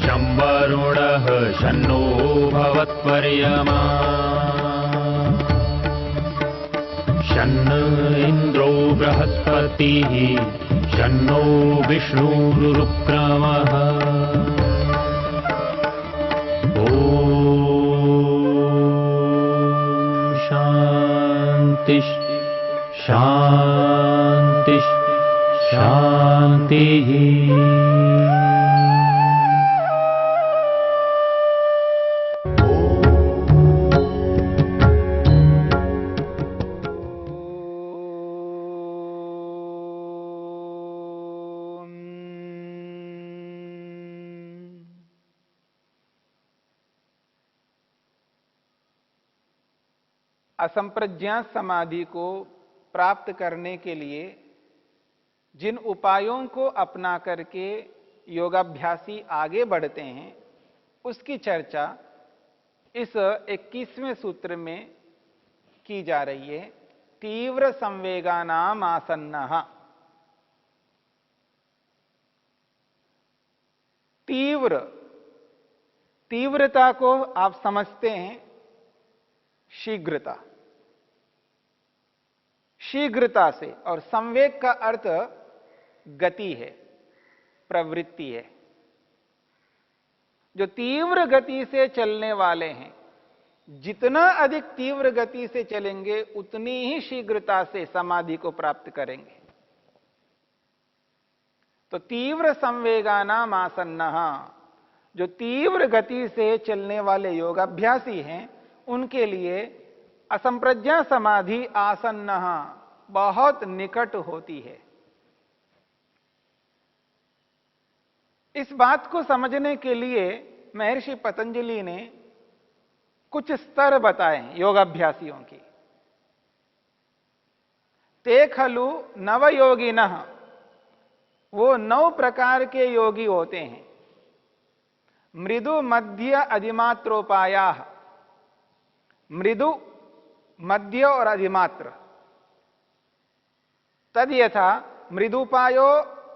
शं वरुणः शन्नो भवत्वर्यमा शन्न इन्द्रो बृहस्पतिः शन्नो विष्णुरुक्रमः ॐ शान्ति शान्ति शान्तिः। असंप्रज्ञा समाधि को प्राप्त करने के लिए जिन उपायों को अपना करके योगाभ्यासी आगे बढ़ते हैं उसकी चर्चा इस 21वें सूत्र में की जा रही है। तीव्र संवेगानाम आसन्नः। तीव्रता को आप समझते हैं शीघ्रता से, और संवेग का अर्थ गति है, प्रवृत्ति है। जो तीव्र गति से चलने वाले हैं, जितना अधिक तीव्र गति से चलेंगे उतनी ही शीघ्रता से समाधि को प्राप्त करेंगे। तो तीव्र संवेगानाम आसन्नः, जो तीव्र गति से चलने वाले योगाभ्यासी हैं उनके लिए असंप्रज्ञा समाधि आसन्नः, बहुत निकट होती है। इस बात को समझने के लिए महर्षि पतंजलि ने कुछ स्तर बताए योगाभ्यासियों की। ते खलु नवयोगिनः, वो 9 प्रकार के योगी होते हैं। मृदु मध्य अधिमात्रोपायाः, मृदु मध्य और अधिमात्र। तद यथा मृदुपायो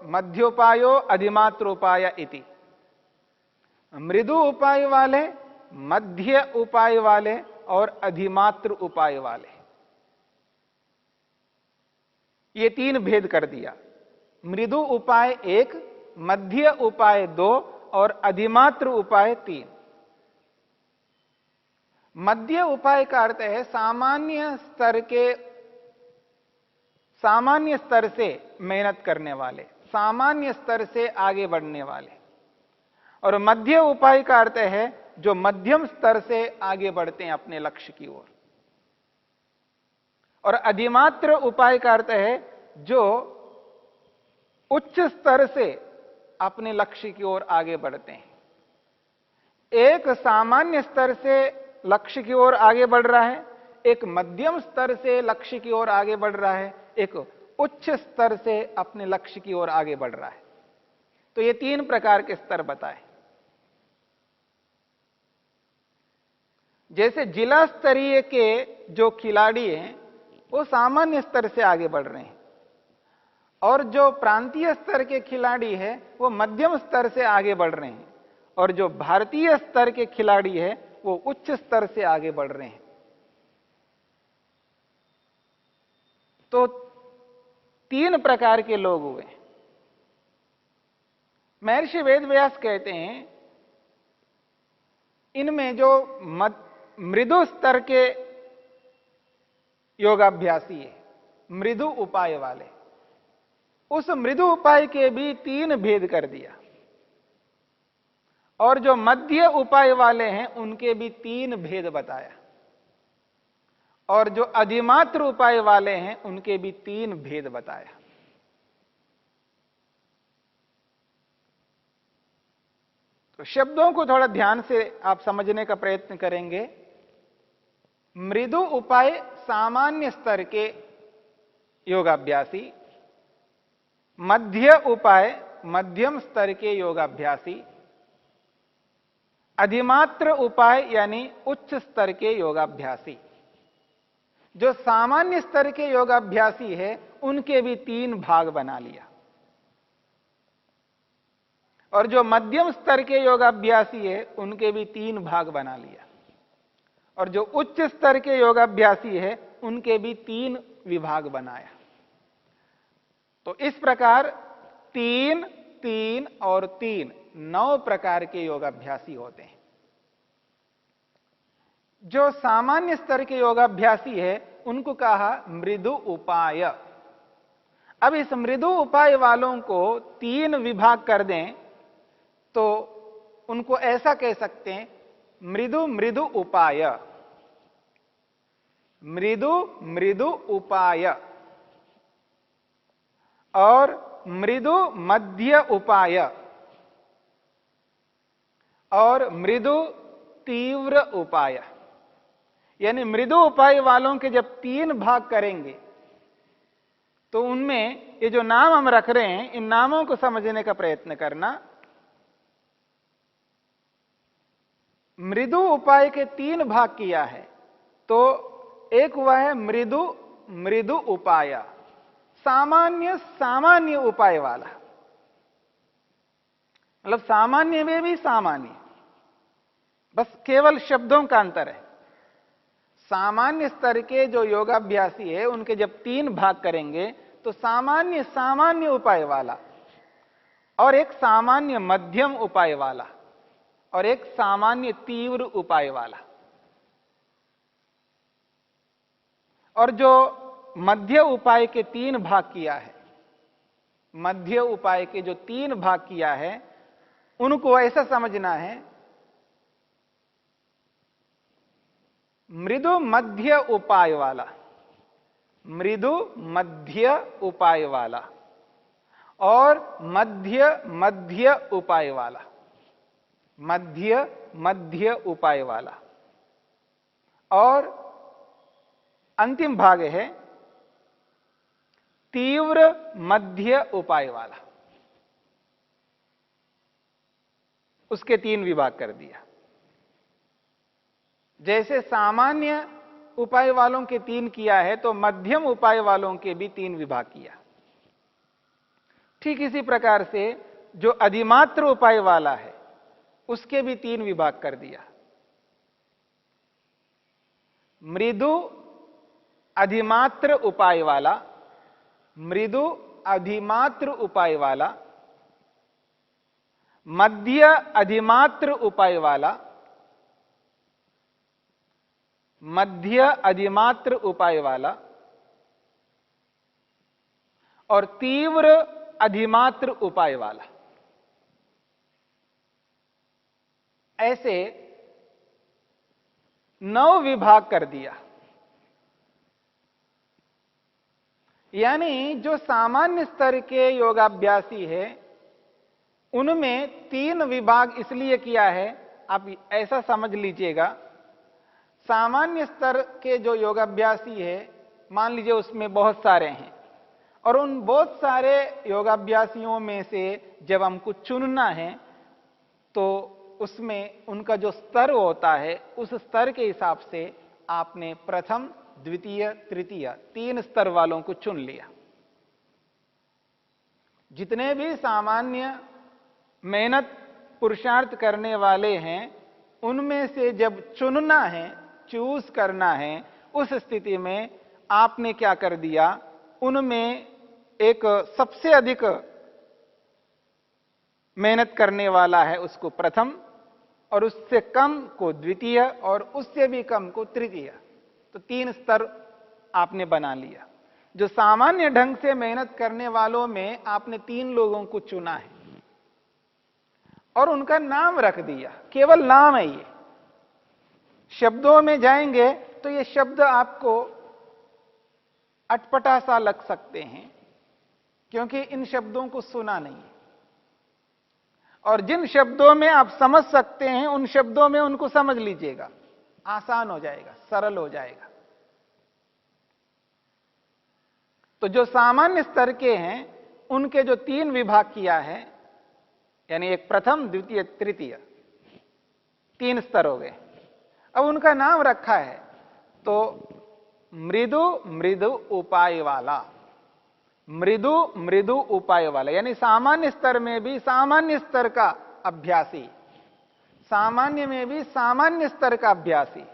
मध्योपायो अधिमात्रोपाय इति। मृदु उपाय वाले, मध्य उपाय वाले और अधिमात्र उपाय वाले, ये 3 भेद कर दिया। मृदु उपाय 1, मध्य उपाय 2 और अधिमात्र उपाय 3। मध्य उपाय का अर्थ है सामान्य स्तर से मेहनत करने वाले, सामान्य स्तर से आगे बढ़ने वाले। और मध्य उपाय का अर्थ है जो मध्यम स्तर से आगे बढ़ते हैं अपने लक्ष्य की ओर। और अधिमात्र उपाय का अर्थ है जो उच्च स्तर से अपने लक्ष्य की ओर आगे बढ़ते हैं। एक सामान्य स्तर से लक्ष्य की ओर आगे बढ़ रहा है, एक मध्यम स्तर से लक्ष्य की ओर आगे बढ़ रहा है, एक उच्च स्तर से अपने लक्ष्य की ओर आगे बढ़ रहा है। तो ये 3 प्रकार के स्तर बताए। जैसे जिला स्तरीय के जो खिलाड़ी हैं वो सामान्य स्तर से आगे बढ़ रहे हैं, और जो प्रांतीय स्तर के खिलाड़ी हैं वो मध्यम स्तर से आगे बढ़ रहे हैं, और जो भारतीय स्तर के खिलाड़ी हैं वो उच्च स्तर से आगे बढ़ रहे हैं। तो 3 प्रकार के लोग हुए। महर्षि वेदव्यास कहते हैं इनमें जो मृदु स्तर के योगाभ्यासी है, मृदु उपाय वाले, उस मृदु उपाय के भी 3 भेद कर दिया। और जो मध्य उपाय वाले हैं उनके भी 3 भेद बताया। और जो अधिमात्र उपाय वाले हैं उनके भी 3 भेद बताया। तो शब्दों को थोड़ा ध्यान से आप समझने का प्रयत्न करेंगे। मृदु उपाय सामान्य स्तर के योगाभ्यासी, मध्य उपाय मध्यम स्तर के योगाभ्यासी, अधिमात्र उपाय यानी उच्च स्तर के योगाभ्यासी। जो सामान्य स्तर के योगाभ्यासी है उनके भी 3 भाग बना लिया। और जो मध्यम स्तर के योगाभ्यासी है उनके भी 3 भाग बना लिया, और जो उच्च स्तर के योगाभ्यासी है उनके भी 3 विभाग बनाया। तो इस प्रकार 3, 3 और 3 9 प्रकार के योगाभ्यासी होते हैं। जो सामान्य स्तर के योगाभ्यासी है उनको कहा मृदु उपाय। अब इस मृदु उपाय वालों को 3 विभाग कर दें तो उनको ऐसा कह सकते हैं मृदु मृदु उपाय, मृदु मृदु उपाय और मृदु मध्य उपाय और मृदु तीव्र उपाय। यानी मृदु उपाय वालों के जब 3 भाग करेंगे तो उनमें ये जो नाम हम रख रहे हैं इन नामों को समझने का प्रयत्न करना। मृदु उपाय के 3 भाग किया है, तो एक हुआ है मृदु मृदु उपाय, सामान्य सामान्य उपाय वाला, मतलब सामान्य में भी सामान्य, बस केवल शब्दों का अंतर है। सामान्य स्तर के जो योगाभ्यासी है उनके जब 3 भाग करेंगे तो सामान्य सामान्य उपाय वाला और एक सामान्य मध्यम उपाय वाला और एक सामान्य तीव्र उपाय वाला। और जो मध्य उपाय के 3 भाग किया है, मध्य उपाय के जो 3 भाग किया है उनको ऐसा समझना है मृदु मध्य उपाय वाला, मृदु मध्य उपाय वाला और मध्य मध्य उपाय वाला, मध्य मध्य उपाय वाला और अंतिम भाग है तीव्र मध्य उपाय वाला। उसके 3 विभाग कर दिया। जैसे सामान्य उपाय वालों के 3 किया है तो मध्यम उपाय वालों के भी 3 विभाग किया। ठीक इसी प्रकार से जो अधिमात्र उपाय वाला है उसके भी 3 विभाग कर दिया। मृदु अधिमात्र उपाय वाला, मृदु अधिमात्र उपाय वाला, मध्य अधिमात्र उपाय वाला, मध्य अधिमात्र उपाय वाला और तीव्र अधिमात्र उपाय वाला। ऐसे 9 विभाग कर दिया। यानी जो सामान्य स्तर के योगाभ्यासी है उनमें 3 विभाग इसलिए किया है, आप ऐसा समझ लीजिएगा, सामान्य स्तर के जो योगाभ्यासी है मान लीजिए उसमें बहुत सारे हैं और उन बहुत सारे योगाभ्यासियों में से जब हमको चुनना है तो उसमें उनका जो स्तर होता है उस स्तर के हिसाब से आपने प्रथम, द्वितीय, तृतीय 3 स्तर वालों को चुन लिया। जितने भी सामान्य मेहनत पुरुषार्थ करने वाले हैं उनमें से जब चुनना है, चूज करना है, उस स्थिति में आपने क्या कर दिया, उनमें एक सबसे अधिक मेहनत करने वाला है उसको प्रथम और उससे कम को द्वितीय और उससे भी कम को तृतीय। तो 3 स्तर आपने बना लिया। जो सामान्य ढंग से मेहनत करने वालों में आपने 3 लोगों को चुना है और उनका नाम रख दिया। केवल नाम है ये, शब्दों में जाएंगे तो ये शब्द आपको अटपटा सा लग सकते हैं क्योंकि इन शब्दों को सुना नहीं है। और जिन शब्दों में आप समझ सकते हैं उन शब्दों में उनको समझ लीजिएगा, आसान हो जाएगा, सरल हो जाएगा। तो जो सामान्य स्तर के हैं उनके जो 3 विभाग किया है, यानी एक प्रथम, द्वितीय, तृतीय, 3 स्तर हो गए। अब उनका नाम रखा है तो मृदु मृदु उपाय वाला, मृदु मृदु उपाय वाला, यानी सामान्य स्तर में भी सामान्य स्तर का अभ्यासी, सामान्य में भी सामान्य स्तर का अभ्यासी,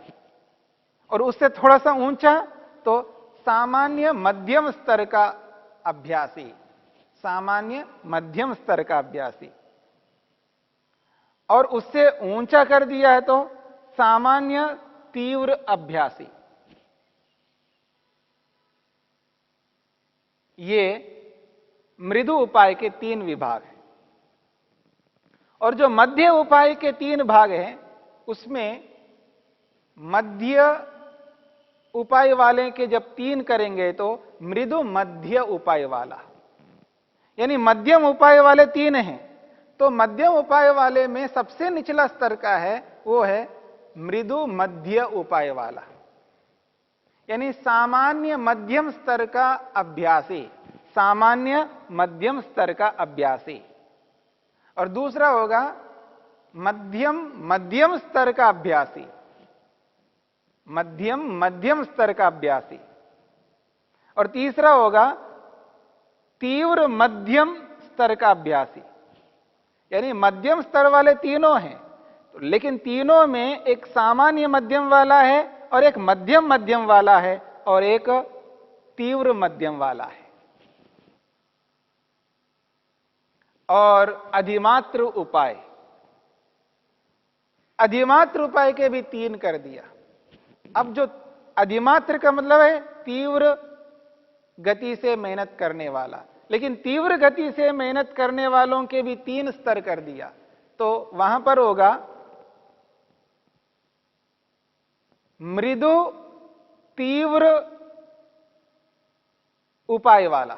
और उससे थोड़ा सा ऊंचा तो सामान्य मध्यम स्तर का अभ्यासी, सामान्य मध्यम स्तर का अभ्यासी, और उससे ऊंचा कर दिया है तो सामान्य तीव्र अभ्यासी। ये मृदु उपाय के 3 विभाग हैं। और जो मध्य उपाय के 3 भाग हैं, उसमें मध्य उपाय वाले के जब 3 करेंगे तो मृदु मध्य उपाय वाला, यानी मध्यम उपाय वाले 3 हैं, तो मध्यम उपाय वाले में सबसे निचला स्तर का है वो है मृदु मध्य उपाय वाला, यानी सामान्य मध्यम स्तर का अभ्यासी, सामान्य मध्यम स्तर का अभ्यासी। और दूसरा होगा मध्यम मध्यम स्तर का अभ्यासी, मध्यम मध्यम स्तर का अभ्यासी। और तीसरा होगा तीव्र मध्यम स्तर का अभ्यासी, यानी मध्यम स्तर वाले तीनों हैं, लेकिन तीनों में एक सामान्य मध्यम वाला है और एक मध्यम मध्यम वाला है और एक तीव्र मध्यम वाला है। और अधिमात्र उपाय, अधिमात्र उपाय के भी 3 कर दिया। अब जो अधिमात्र का मतलब है तीव्र गति से मेहनत करने वाला, लेकिन तीव्र गति से मेहनत करने वालों के भी 3 स्तर कर दिया, तो वहां पर होगा मृदु तीव्र उपाय वाला,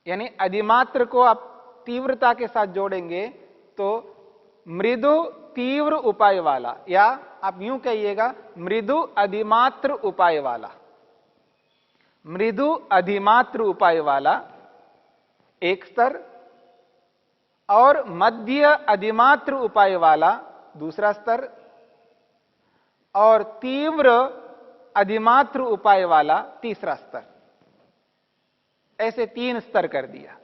यानी अधिमात्र को आप तीव्रता के साथ जोड़ेंगे तो मृदु तीव्र उपाय वाला, या आप यूं कहिएगा मृदु अधिमात्र उपाय वाला, मृदु अधिमात्र उपाय वाला एक स्तर, और मध्य अधिमात्र उपाय वाला दूसरा स्तर, और तीव्र अधिमात्र उपाय वाला तीसरा स्तर। ऐसे 3 स्तर कर दिया।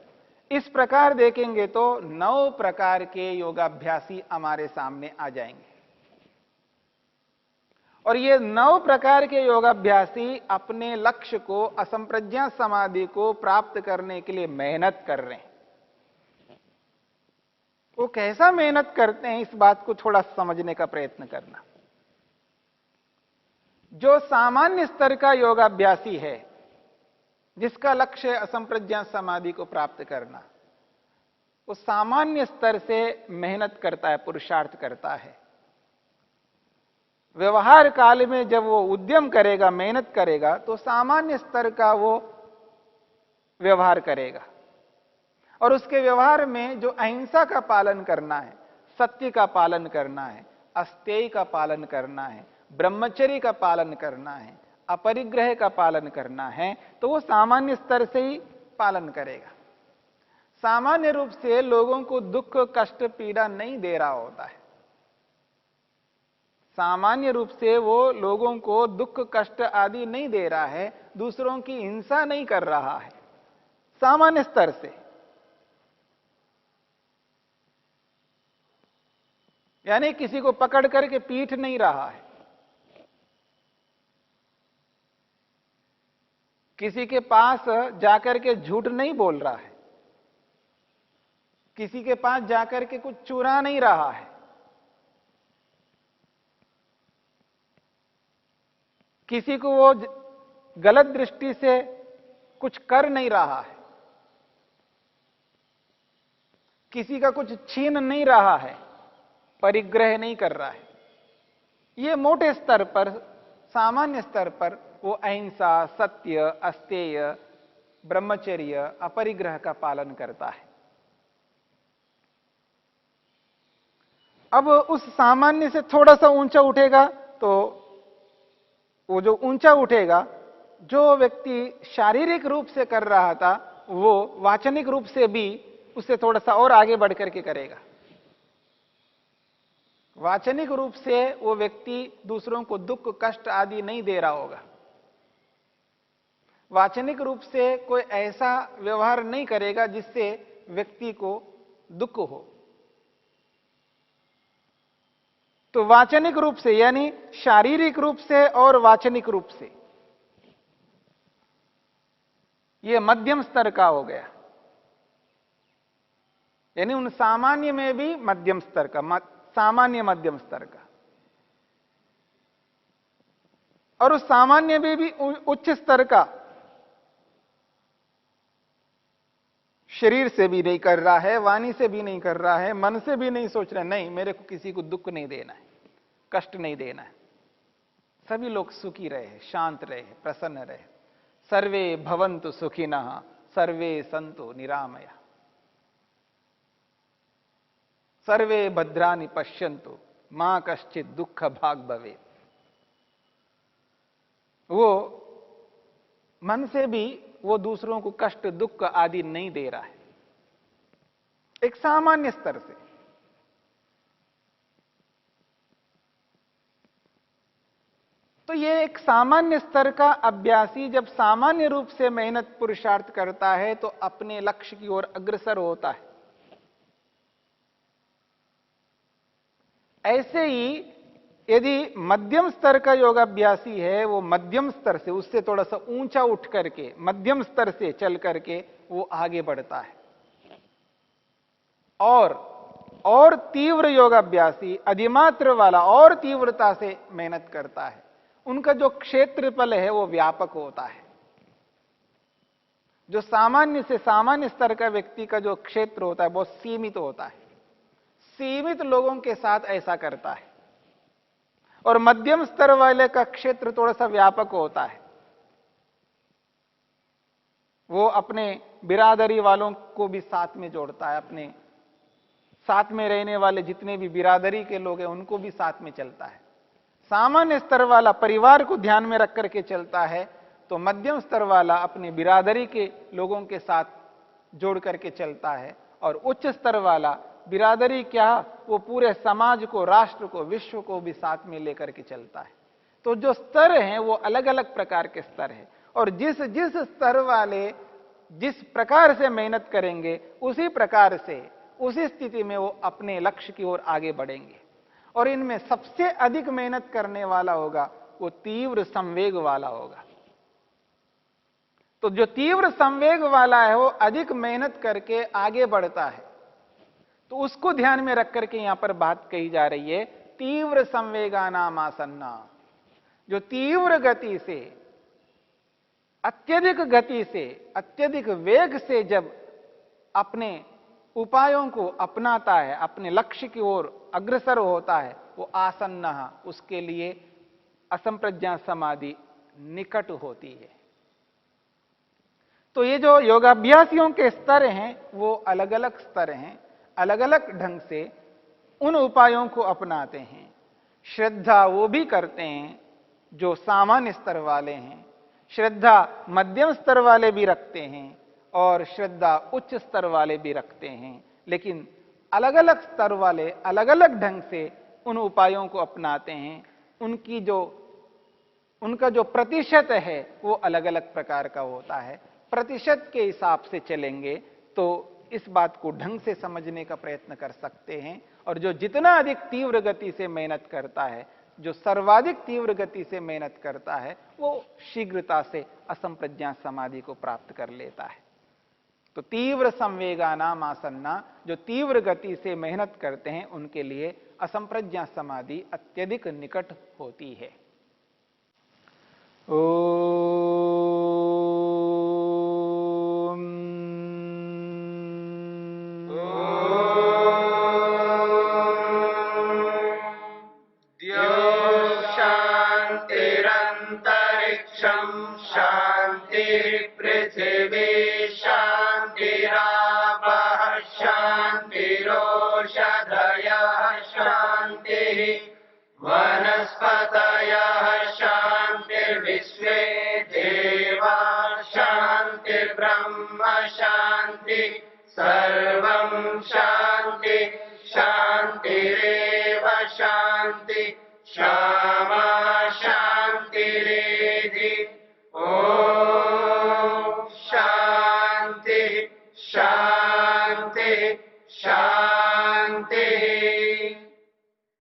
इस प्रकार देखेंगे तो 9 प्रकार के योगाभ्यासी हमारे सामने आ जाएंगे, और ये 9 प्रकार के योगाभ्यासी अपने लक्ष्य को, असंप्रज्ञा समाधि को प्राप्त करने के लिए मेहनत कर रहे हैं। वो कैसा मेहनत करते हैं, इस बात को थोड़ा समझने का प्रयत्न करना। जो सामान्य स्तर का योगाभ्यासी है, जिसका लक्ष्य असंप्रज्ञा समाधि को प्राप्त करना, वो सामान्य स्तर से मेहनत करता है, पुरुषार्थ करता है। व्यवहार काल में जब वो उद्यम करेगा, मेहनत करेगा, तो सामान्य स्तर का वो व्यवहार करेगा। और उसके व्यवहार में जो अहिंसा का पालन करना है, सत्य का पालन करना है, अस्तेय का पालन करना है, ब्रह्मचर्य का पालन करना है, अपरिग्रह का पालन करना है, तो वो सामान्य स्तर से ही पालन करेगा। सामान्य रूप से लोगों को दुख कष्ट पीड़ा नहीं दे रहा होता है, सामान्य रूप से वो लोगों को दुख कष्ट आदि नहीं दे रहा है, दूसरों की हिंसा नहीं कर रहा है, सामान्य स्तर से। यानी किसी को पकड़ करके पीट नहीं रहा है, किसी के पास जाकर के झूठ नहीं बोल रहा है, किसी के पास जाकर के कुछ चुरा नहीं रहा है, किसी को वो गलत दृष्टि से कुछ कर नहीं रहा है, किसी का कुछ छीन नहीं रहा है, परिग्रह नहीं कर रहा है। ये मोटे स्तर पर, सामान्य स्तर पर वो अहिंसा, सत्य, अस्तेय, ब्रह्मचर्य, अपरिग्रह का पालन करता है। अब उस सामान्य से थोड़ा सा ऊंचा उठेगा तो वो जो ऊंचा उठेगा, जो व्यक्ति शारीरिक रूप से कर रहा था वो वाचनिक रूप से भी उससे थोड़ा सा और आगे बढ़ करके करेगा। वाचनिक रूप से वो व्यक्ति दूसरों को दुख कष्ट आदि नहीं दे रहा होगा, वाचनिक रूप से कोई ऐसा व्यवहार नहीं करेगा जिससे व्यक्ति को दुख हो। तो वाचनिक रूप से यानी शारीरिक रूप से और वाचनिक रूप से, यह मध्यम स्तर का हो गया। यानी उन सामान्य में भी मध्यम स्तर का, सामान्य मध्यम स्तर का, और उस सामान्य में भी उच्च स्तर का। शरीर से भी नहीं कर रहा है, वाणी से भी नहीं कर रहा है, मन से भी नहीं सोच रहा है, नहीं मेरे को किसी को दुख नहीं देना है, कष्ट नहीं देना है, सभी लोग सुखी रहे, शांत रहे, प्रसन्न रहे। सर्वे भवन्तु सुखिनः सर्वे सन्तु निरामया सर्वे भद्राणि पश्यन्तु मां कश्चित् दुःख भाग् भवेत्। वो मन से भी वो दूसरों को कष्ट दुख आदि नहीं दे रहा है, एक सामान्य स्तर से। तो ये एक सामान्य स्तर का अभ्यासी जब सामान्य रूप से मेहनत पुरुषार्थ करता है तो अपने लक्ष्य की ओर अग्रसर होता है। ऐसे ही यदि मध्यम स्तर का योगाभ्यासी है, वो मध्यम स्तर से, उससे थोड़ा सा ऊंचा उठ करके मध्यम स्तर से चल करके वो आगे बढ़ता है। और तीव्र योगाभ्यासी अधिमात्र वाला और तीव्रता से मेहनत करता है, उनका जो क्षेत्रफल है वो व्यापक होता है। जो सामान्य से सामान्य स्तर का व्यक्ति का जो क्षेत्र होता है बहुत सीमित होता है, सीमित लोगों के साथ ऐसा करता है। और मध्यम स्तर वाले का क्षेत्र थोड़ा सा व्यापक होता है, वो अपने बिरादरी वालों को भी साथ में जोड़ता है, अपने साथ में रहने वाले जितने भी बिरादरी के लोग हैं उनको भी साथ में चलता है। सामान्य स्तर वाला परिवार को ध्यान में रख करके चलता है, तो मध्यम स्तर वाला अपने बिरादरी के लोगों के साथ जोड़ करके चलता है, और उच्च स्तर वाला बिरादरी क्या, वो पूरे समाज को, राष्ट्र को, विश्व को भी साथ में लेकर के चलता है। तो जो स्तर हैं वो अलग अलग प्रकार के स्तर हैं, और जिस जिस स्तर वाले जिस प्रकार से मेहनत करेंगे उसी प्रकार से, उसी स्थिति में वो अपने लक्ष्य की ओर आगे बढ़ेंगे। और इनमें सबसे अधिक मेहनत करने वाला होगा वो तीव्र संवेग वाला होगा। तो जो तीव्र संवेग वाला है वो अधिक मेहनत करके आगे बढ़ता है, तो उसको ध्यान में रख करके यहां पर बात कही जा रही है, तीव्र संवेगानाम आसन्ना। जो तीव्र गति से, अत्यधिक गति से, अत्यधिक वेग से जब अपने उपायों को अपनाता है, अपने लक्ष्य की ओर अग्रसर होता है, वो आसन्ना, उसके लिए असंप्रज्ञा समाधि निकट होती है। तो ये जो योगाभ्यासियों के स्तर हैं वो अलग अलग स्तर हैं, अलग अलग ढंग से उन उपायों को अपनाते हैं। श्रद्धा वो भी करते हैं जो सामान्य स्तर वाले हैं, श्रद्धा मध्यम स्तर वाले भी रखते हैं, और श्रद्धा उच्च स्तर वाले भी रखते हैं। लेकिन अलग अलग स्तर वाले अलग अलग ढंग से उन उपायों को अपनाते हैं। उनका जो प्रतिशत है वो अलग अलग प्रकार का होता है। प्रतिशत के हिसाब से चलेंगे तो इस बात को ढंग से समझने का प्रयत्न कर सकते हैं। और जो जितना अधिक तीव्र गति से मेहनत करता है, जो सर्वाधिक तीव्र गति से मेहनत करता है, वो शीघ्रता से असंप्रज्ञा समाधि को प्राप्त कर लेता है। तो तीव्र संवेगानाम आसन्ना, जो तीव्र गति से मेहनत करते हैं उनके लिए असंप्रज्ञा समाधि अत्यधिक निकट होती है। सर्वं शांति शांतिरेव शांति क्षमा शांतिरेधि। ओम शांति